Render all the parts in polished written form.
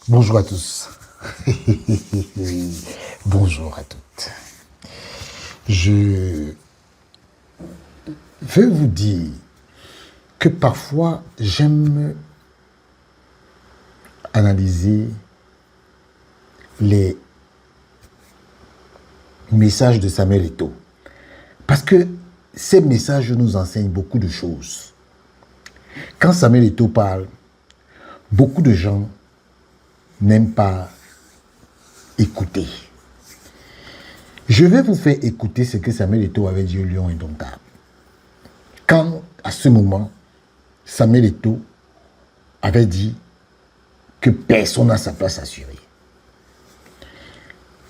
Bonjour à tous. Bonjour à toutes. Je veux vous dire que parfois j'aime analyser les messages de Samuel Eto'o. Parce que ces messages nous enseignent beaucoup de choses. Quand Samuel Eto'o parle, beaucoup de gens n'aiment pas écouter. Je vais vous faire écouter ce que Samuel Eto'o avait dit au Lion Indomptable. Quand, à ce moment, Samuel Eto'o avait dit que personne n'a sa place assurée.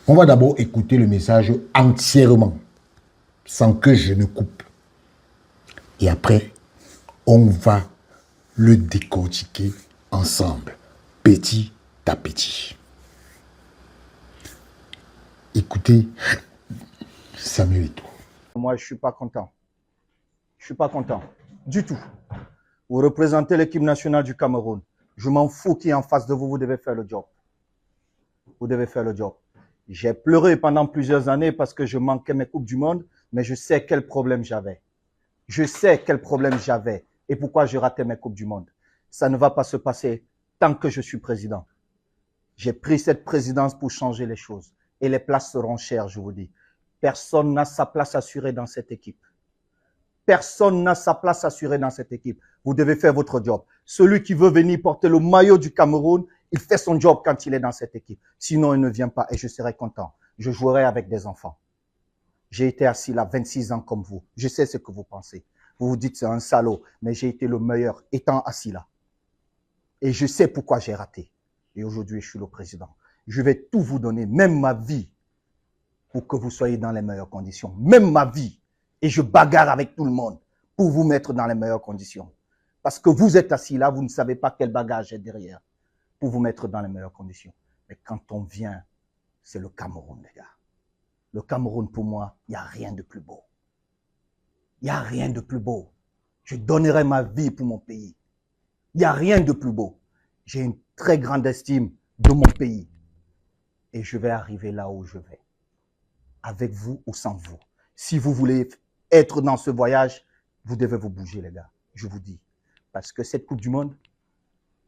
On va d'abord écouter le message entièrement, sans que je ne coupe. Et après, on va le décortiquer ensemble, petit à petit. Écoutez Samuel Eto'o. Moi, je ne suis pas content. Je ne suis pas content du tout. Vous représentez l'équipe nationale du Cameroun. Je m'en fous qui est en face de vous, vous devez faire le job. Vous devez faire le job. J'ai pleuré pendant plusieurs années parce que je manquais mes Coupes du Monde, mais je sais quel problème j'avais. Je sais quel problème j'avais et pourquoi je ratais mes Coupes du Monde. Ça ne va pas se passer tant que je suis président. J'ai pris cette présidence pour changer les choses. Et les places seront chères, je vous dis. Personne n'a sa place assurée dans cette équipe. Personne n'a sa place assurée dans cette équipe. Vous devez faire votre job. Celui qui veut venir porter le maillot du Cameroun, il fait son job quand il est dans cette équipe. Sinon, il ne vient pas et je serai content. Je jouerai avec des enfants. J'ai été assis là 26 ans comme vous. Je sais ce que vous pensez. Vous vous dites c'est un salaud, mais j'ai été le meilleur étant assis là. Et je sais pourquoi j'ai raté. Et aujourd'hui, je suis le président. Je vais tout vous donner, même ma vie, pour que vous soyez dans les meilleures conditions. Même ma vie. Et je bagarre avec tout le monde pour vous mettre dans les meilleures conditions. Parce que vous êtes assis là, vous ne savez pas quel bagage est derrière pour vous mettre dans les meilleures conditions. Mais quand on vient, c'est le Cameroun, les gars. Le Cameroun, pour moi, il n'y a rien de plus beau. Il n'y a rien de plus beau. Je donnerai ma vie pour mon pays. Il n'y a rien de plus beau. J'ai une très grande estime de mon pays. Et je vais arriver là où je vais. Avec vous ou sans vous. Si vous voulez être dans ce voyage, vous devez vous bouger, les gars. Je vous dis. Parce que cette Coupe du Monde,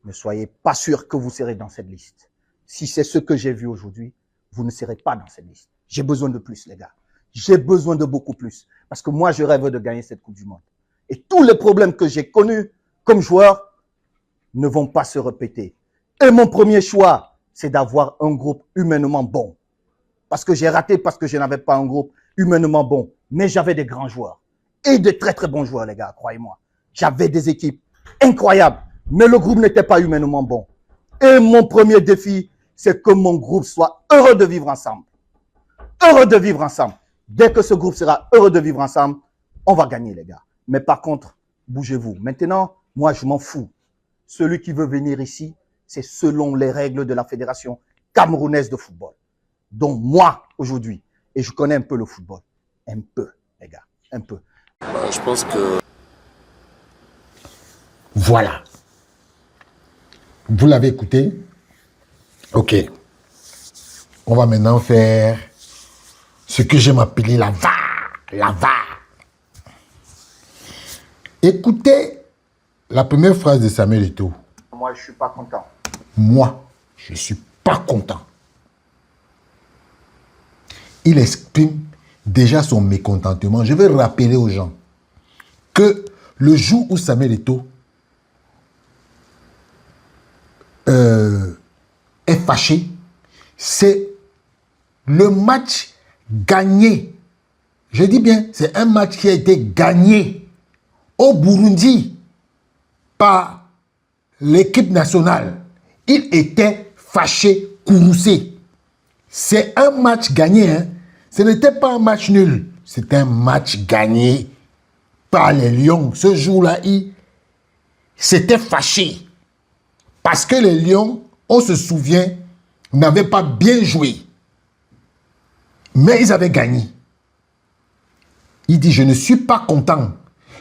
ne soyez pas sûr que vous serez dans cette liste. Si c'est ce que j'ai vu aujourd'hui, vous ne serez pas dans cette liste. J'ai besoin de plus, les gars. J'ai besoin de beaucoup plus. Parce que moi, je rêve de gagner cette Coupe du Monde. Et tous les problèmes que j'ai connus comme joueur ne vont pas se répéter. Et mon premier choix, c'est d'avoir un groupe humainement bon. Parce que j'ai raté, parce que je n'avais pas un groupe humainement bon. Mais j'avais des grands joueurs. Et de très très bons joueurs, les gars, croyez-moi. J'avais des équipes incroyables. Mais le groupe n'était pas humainement bon. Et mon premier défi, c'est que mon groupe soit heureux de vivre ensemble. Heureux de vivre ensemble. Dès que ce groupe sera heureux de vivre ensemble, on va gagner, les gars. Mais par contre, bougez-vous. Maintenant, moi, je m'en fous. Celui qui veut venir ici, c'est selon les règles de la Fédération camerounaise de football. Donc moi, aujourd'hui, et je connais un peu le football. Un peu, les gars. Un peu. Je pense que... Voilà. Vous l'avez écouté? Ok. On va maintenant faire ce que j'aime appeler la VAR. La VAR. Écoutez la première phrase de Samuel Eto'o. Moi, je ne suis pas content. Moi, je ne suis pas content. Il exprime déjà son mécontentement. Je vais rappeler aux gens que le jour où Samuel Eto'o est fâché, c'est le match gagné. Je dis bien, c'est un match qui a été gagné au Burundi par l'équipe nationale. Il était fâché, courroucé. C'est un match gagné. Hein? Ce n'était pas un match nul. C'est un match gagné par les Lions. Ce jour-là, il s'était fâché. Parce que les Lions, on se souvient, n'avaient pas bien joué. Mais ils avaient gagné. Il dit, je ne suis pas content.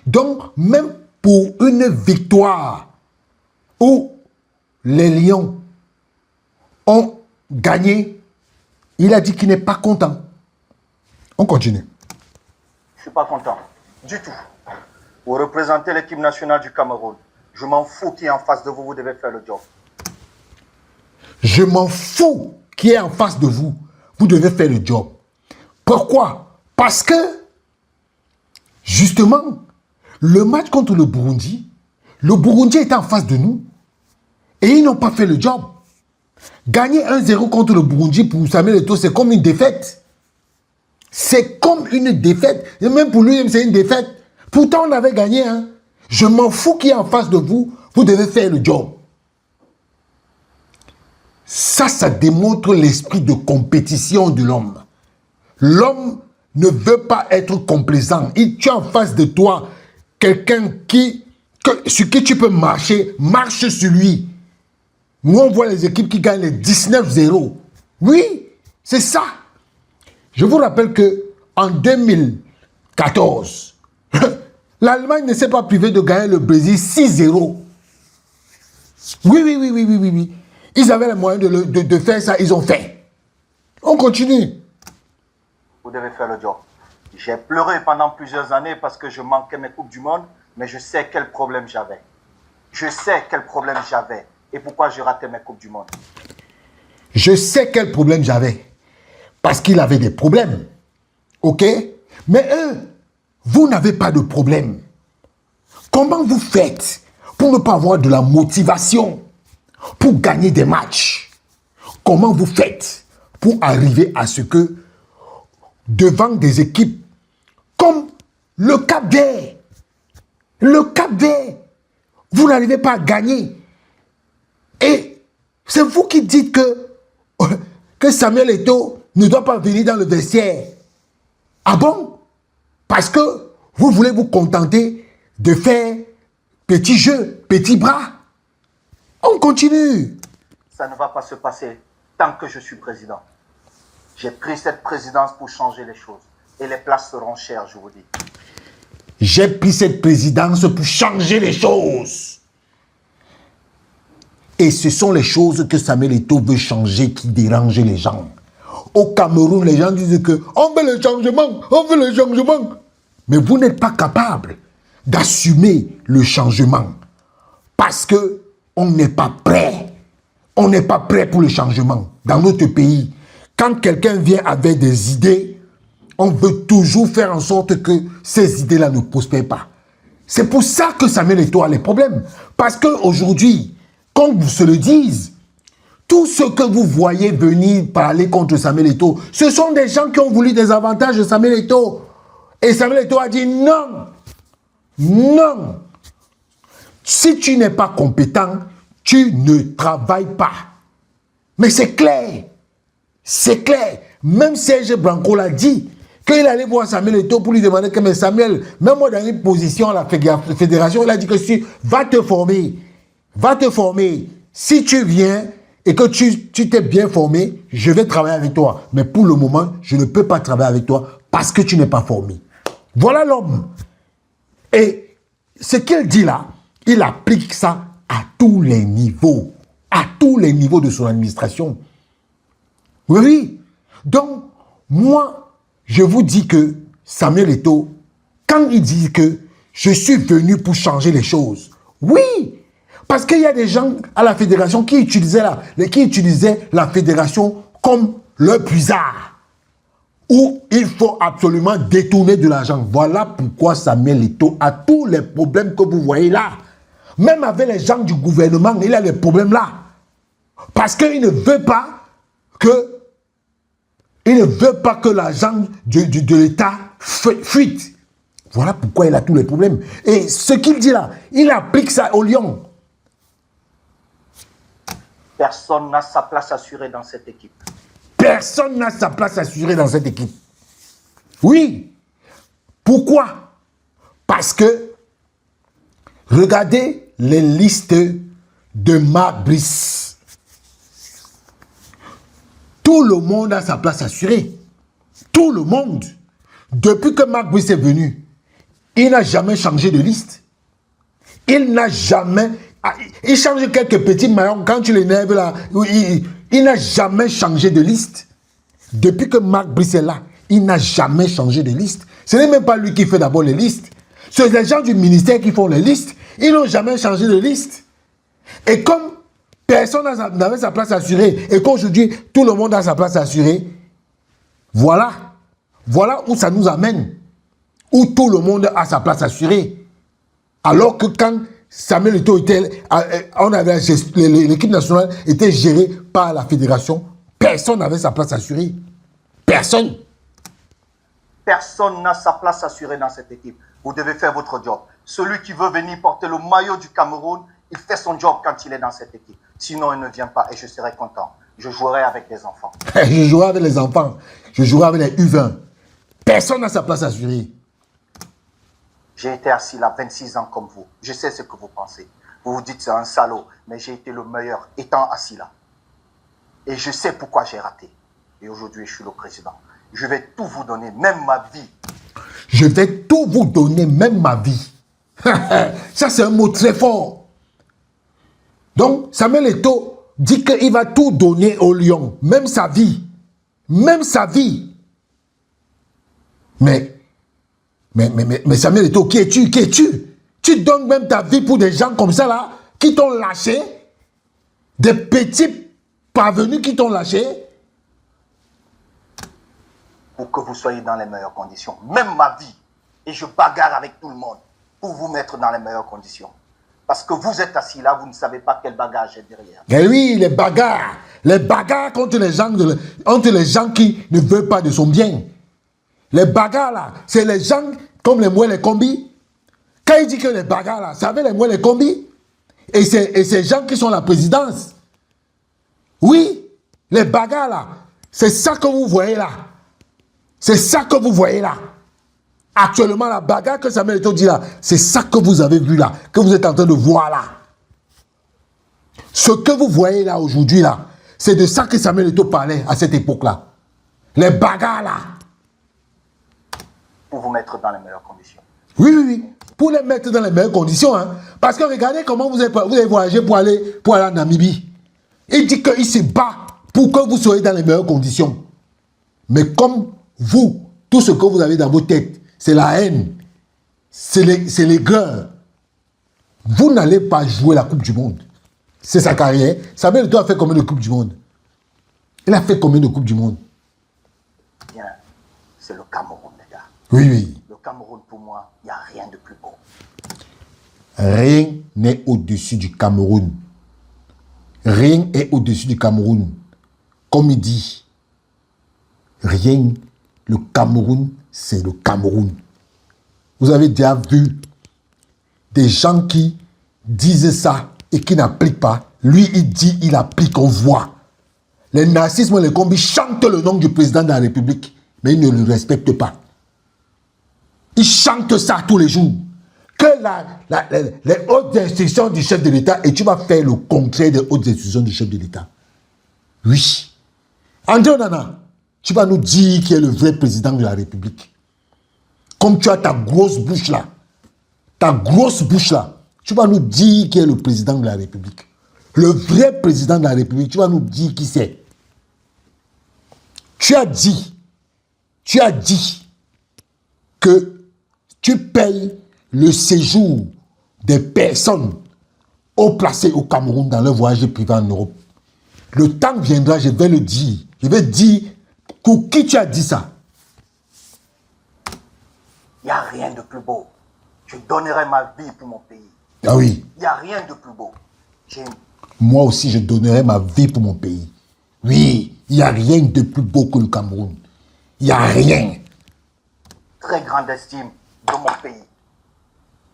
Donc, même pour une victoire où les Lions ont gagné. Il a dit qu'il n'est pas content. On continue. Je ne suis pas content. Du tout. Vous représentez l'équipe nationale du Cameroun. Je m'en fous qui est en face de vous, vous devez faire le job. Je m'en fous qui est en face de vous. Vous devez faire le job. Pourquoi? Parce que, justement, le match contre le Burundi était en face de nous et ils n'ont pas fait le job. Gagner 1-0 contre le Burundi pour Samuel Eto'o, c'est comme une défaite. C'est comme une défaite. Et même pour lui, c'est une défaite. Pourtant, on avait gagné. Hein. Je m'en fous qui est en face de vous. Vous devez faire le job. Ça démontre l'esprit de compétition de l'homme. L'homme ne veut pas être complaisant. Tu as en face de toi quelqu'un sur qui tu peux marcher, marche sur lui. Nous, on voit les équipes qui gagnent les 19-0. Oui, c'est ça. Je vous rappelle qu'en 2014, l'Allemagne ne s'est pas privée de gagner le Brésil 6-0. Oui. Ils avaient les moyens de faire ça, ils ont fait. On continue. Vous devez faire le job. J'ai pleuré pendant plusieurs années parce que je manquais mes Coupes du Monde, mais je sais quel problème j'avais. Je sais quel problème j'avais et pourquoi je ratais mes Coupes du Monde. Je sais quel problème j'avais. Parce qu'il avait des problèmes. Ok? Mais eux, vous n'avez pas de problème. Comment vous faites pour ne pas avoir de la motivation pour gagner des matchs? Comment vous faites pour arriver à ce que devant des équipes comme le Cap-Vert, vous n'arrivez pas à gagner. Et c'est vous qui dites que Samuel Eto'o ne doit pas venir dans le vestiaire. Ah bon? Parce que vous voulez vous contenter de faire petit jeu, petit bras. On continue. Ça ne va pas se passer tant que je suis président. J'ai pris cette présidence pour changer les choses. Et les places seront chères, je vous dis. J'ai pris cette présidence pour changer les choses. Et ce sont les choses que Samuel Eto'o veut changer qui dérangent les gens. Au Cameroun, les gens disent que on veut le changement. Mais vous n'êtes pas capable d'assumer le changement. Parce que on n'est pas prêt. On n'est pas prêt pour le changement. Dans notre pays, quand quelqu'un vient avec des idées, on veut toujours faire en sorte que ces idées-là ne prospèrent pas. C'est pour ça que Samuel Eto'o a les problèmes. Parce qu'aujourd'hui, comme vous se le disent, tout ce que vous voyez venir parler contre Samuel Eto'o, ce sont des gens qui ont voulu des avantages de Samuel Eto'o. Et Samuel Eto'o a dit non. Non. Si tu n'es pas compétent, tu ne travailles pas. Mais c'est clair. C'est clair. Même Serge Branco l'a dit, qu'il allait voir Samuel Eto'o pour lui demander que, mais Samuel, même moi dans une position à la fédération, il a dit que va te former. Va te former. Si tu viens et que tu t'es bien formé, je vais travailler avec toi. Mais pour le moment, je ne peux pas travailler avec toi parce que tu n'es pas formé. Voilà l'homme. Et ce qu'il dit là, il applique ça à tous les niveaux. À tous les niveaux de son administration. Oui. Donc, moi, je vous dis que Samuel Eto'o, quand il dit que je suis venu pour changer les choses, oui, parce qu'il y a des gens à la fédération qui utilisaient la fédération comme leur puisard, où il faut absolument détourner de l'argent. Voilà pourquoi Samuel Eto'o a tous les problèmes que vous voyez là. Même avec les gens du gouvernement, il a les problèmes là. Parce qu'il ne veut pas que l'argent de l'État fuite. Voilà pourquoi il a tous les problèmes. Et ce qu'il dit là, il applique ça au Lion. Personne n'a sa place assurée dans cette équipe. Personne n'a sa place assurée dans cette équipe. Oui. Pourquoi? Parce que, regardez les listes de Marc Brice. Tout le monde a sa place assurée. Tout le monde. Depuis que Marc Brice est venu, il n'a jamais changé de liste. Il n'a jamais... Il change quelques petits maillons. Quand tu l'énerves là, Il n'a jamais changé de liste. Depuis que Marc Brice est là, il n'a jamais changé de liste. Ce n'est même pas lui qui fait d'abord les listes. C'est les gens du ministère qui font les listes. Ils n'ont jamais changé de liste. Et comme personne n'avait sa place assurée, et qu'aujourd'hui, tout le monde a sa place assurée, voilà. Voilà où ça nous amène. Où tout le monde a sa place assurée. Alors que quand Samuel Eto'o était, l'équipe nationale était gérée par la fédération, personne n'avait sa place assurée. Personne. Personne n'a sa place assurée dans cette équipe. Vous devez faire votre job. Celui qui veut venir porter le maillot du Cameroun, il fait son job quand il est dans cette équipe. Sinon, il ne vient pas et je serai content. Je jouerai avec les enfants. Je jouerai avec les enfants. Je jouerai avec les U20. Personne n'a sa place assurée. J'ai été assis là 26 ans comme vous. Je sais ce que vous pensez. Vous vous dites c'est un salaud, mais j'ai été le meilleur étant assis là. Et je sais pourquoi j'ai raté. Et aujourd'hui, je suis le président. Je vais tout vous donner, même ma vie. Je vais tout vous donner, même ma vie. Ça, c'est un mot très fort. Donc, Samuel Eto'o dit qu'il va tout donner au lion, même sa vie. Même sa vie. Mais Samuel Eto'o, qui es-tu? Qui es-tu? Tu donnes même ta vie pour des gens comme ça, là, qui t'ont lâché? Des petits parvenus qui t'ont lâché? Pour que vous soyez dans les meilleures conditions. Même ma vie. Et je bagarre avec tout le monde pour vous mettre dans les meilleures conditions. Parce que vous êtes assis là, vous ne savez pas quel bagage est derrière. Et oui, les bagarres. Les bagarres contre les gens qui ne veulent pas de son bien. Les bagarres là, c'est les gens comme les Moué les combis. Quand il dit que les bagarres là, ça veut les Moué les combis. Et ces gens qui sont la présidence. Oui, les bagarres là, c'est ça que vous voyez là. C'est ça que vous voyez là. Actuellement, la bagarre que Samuel Eto'o dit là, c'est ça que vous avez vu là, que vous êtes en train de voir là. Ce que vous voyez là aujourd'hui là, c'est de ça que Samuel Eto'o parlait à cette époque-là. Les bagarres là. Pour vous mettre dans les meilleures conditions. Oui, oui, oui. Pour les mettre dans les meilleures conditions. Hein. Parce que regardez comment vous avez voyagé pour aller en Namibie. Il dit qu'il se bat pour que vous soyez dans les meilleures conditions. Mais comme vous, tout ce que vous avez dans vos têtes, c'est la haine, c'est les guerres. Vous n'allez pas jouer la Coupe du Monde. C'est sa carrière. Samuel Eto'o a fait combien de Coupes du Monde? Il a fait combien de Coupes du Monde? Bien, c'est le Cameroun, les gars. Oui, oui. Le Cameroun, pour moi, il n'y a rien de plus beau. Rien n'est au-dessus du Cameroun. Rien est au-dessus du Cameroun. Comme il dit, rien, le Cameroun, c'est le Cameroun. Vous avez déjà vu des gens qui disent ça et qui n'appliquent pas. Lui, il dit, il applique, on voit. Les narcissismes et les combis chantent le nom du président de la République, mais ils ne le respectent pas. Ils chantent ça tous les jours. Que les hautes institutions du chef de l'État, et tu vas faire le contraire des hautes institutions du chef de l'État. Oui. André Onana, tu vas nous dire qui est le vrai président de la République. Comme tu as ta grosse bouche là, tu vas nous dire qui est le président de la République. Le vrai président de la République, tu vas nous dire qui c'est. Tu as dit que tu payes le séjour des personnes haut placées au Cameroun dans leur voyage privé en Europe. Le temps viendra, je vais le dire. Je vais dire pour qui tu as dit ça. Il n'y a rien de plus beau. Je donnerai ma vie pour mon pays. Ah oui. Il n'y a rien de plus beau. Moi aussi, je donnerai ma vie pour mon pays. Oui, il n'y a rien de plus beau que le Cameroun. Il n'y a rien. Très grande estime de mon pays.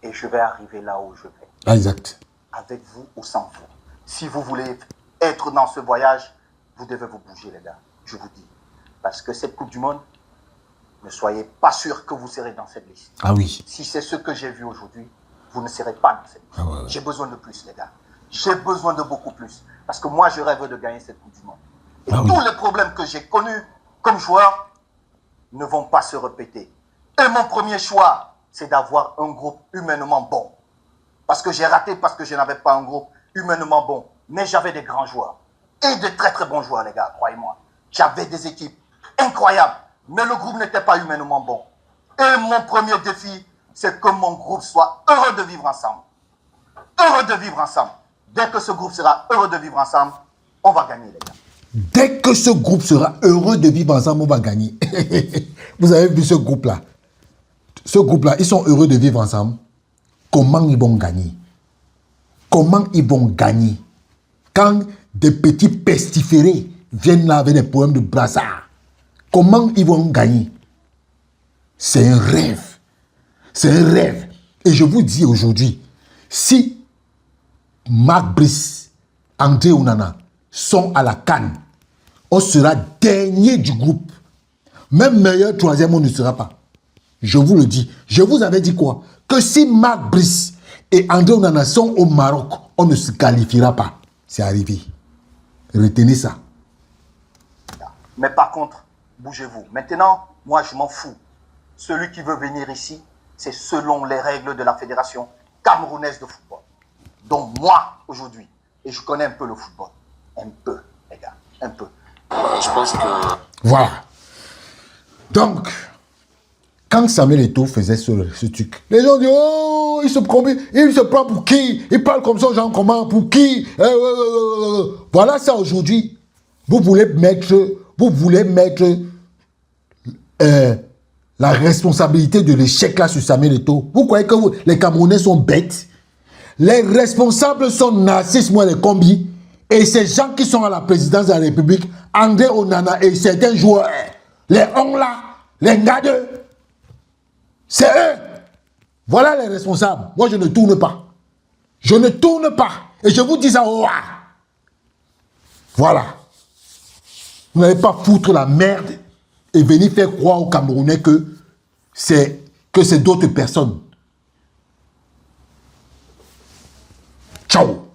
Et je vais arriver là où je vais. Ah, exact. Avec vous ou sans vous. Si vous voulez être dans ce voyage, vous devez vous bouger, les gars. Je vous dis. Parce que cette Coupe du Monde, ne soyez pas sûr que vous serez dans cette liste. Ah oui. Si c'est ce que j'ai vu aujourd'hui, vous ne serez pas dans cette liste. Ah ouais, ouais. J'ai besoin de plus, les gars. J'ai besoin de beaucoup plus. Parce que moi, je rêve de gagner cette Coupe du Monde. Et tous les problèmes que j'ai connus comme joueur ne vont pas se répéter. Et mon premier choix, c'est d'avoir un groupe humainement bon. Parce que j'ai raté parce que je n'avais pas un groupe humainement bon. Mais j'avais des grands joueurs. et de très très bons joueurs, les gars, croyez-moi. J'avais des équipes incroyables, mais le groupe n'était pas humainement bon. Et mon premier défi, c'est que mon groupe soit heureux de vivre ensemble. Heureux de vivre ensemble. Dès que ce groupe sera heureux de vivre ensemble, on va gagner, les gars. Dès que ce groupe sera heureux de vivre ensemble, on va gagner. Vous avez vu ce groupe-là? Ce groupe-là, ils sont heureux de vivre ensemble. Comment ils vont gagner? Comment ils vont gagner? Quand des petits pestiférés viennent là avec des problèmes de brassard, comment ils vont gagner? C'est un rêve. C'est un rêve. Et je vous dis aujourd'hui, si Marc Brice, André Onana sont à la CAN, on sera dernier du groupe. Même meilleur troisième, on ne sera pas. Je vous le dis. Je vous avais dit quoi? Que si Marc Brice et André Onana sont au Maroc, on ne se qualifiera pas. C'est arrivé. Retenez ça. Mais par contre, bougez-vous. Maintenant, moi, je m'en fous. Celui qui veut venir ici, c'est selon les règles de la Fédération camerounaise de football. Donc moi, aujourd'hui, et je connais un peu le football. Un peu, les gars. Un peu. Je pense que... Voilà. Donc, quand Samuel Eto'o faisait ce truc, les gens disent, oh, il se prend pour qui? Il parle comme ça, genre comment? Pour qui? Voilà ça aujourd'hui. Vous voulez mettre la responsabilité de l'échec là sur Samuel Eto'o. Vous croyez que les Camerounais sont bêtes? Les responsables sont Narcisse Moelle Kombi et ces gens qui sont à la présidence de la République, André Onana et certains joueurs, les Ongla, les Ngade, c'est eux. Voilà les responsables. Moi, je ne tourne pas. Je ne tourne pas. Et je vous dis ça, oh, voilà. Vous n'allez pas foutre la merde et venir faire croire aux Camerounais que c'est d'autres personnes. Ciao.